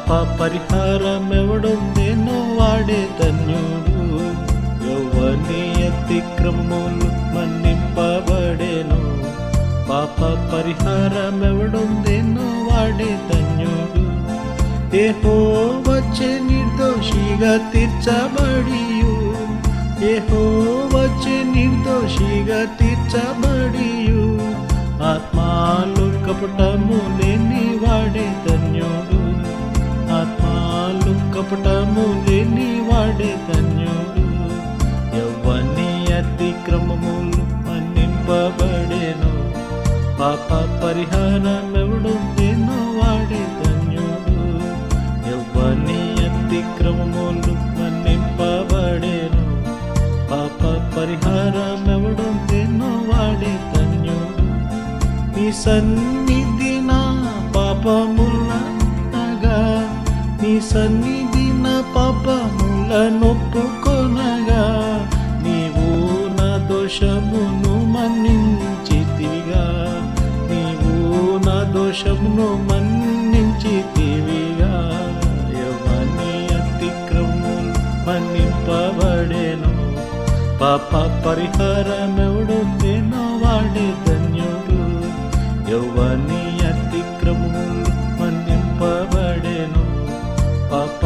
పాప పరిహారమెవడుందేనో వాడే ధన్యుడు. యవ్వని అతిక్రమములు మన్నింపబడెను. పాప పరిహారమెవడుందేనో వాడే ధన్యుడు. యెహోవాచే నిర్దోషిగా తీర్చబడియు, యెహోవాచే నిర్దోషిగా తీర్చబడియు, ఆత్మలో కపటము లేని వాడే ధన్యుడు. ఆత్మలో కపటము లేని వాడే ధన్యుడు. యవ్వని అతిక్రమములు మన్నింపబడెను. పాప పరిహారమెవడుందేనో వాడే ధన్యుడు. యవ్వని అతిక్రమములు మన్నింపబడెను. పాప పరిహారమెవడుందేనో వాడే ధన్యుడు. నీ సన్నిధి నా పాపములనగా, నీ సన్నిధి నా పాపములనొప్పుకొనగా, నీవు నా దోషమును మన్నించితివిగా, నీవు నా దోషమును మన్నించితివిగా. యవ్వని అతిక్రమములు మన్నింపబడెను. పాప పరిహారమెవడుందేనో వాడే ధన్యుడు. యవ్వని అతిక్రమములు మన్నింపబడెను. పాప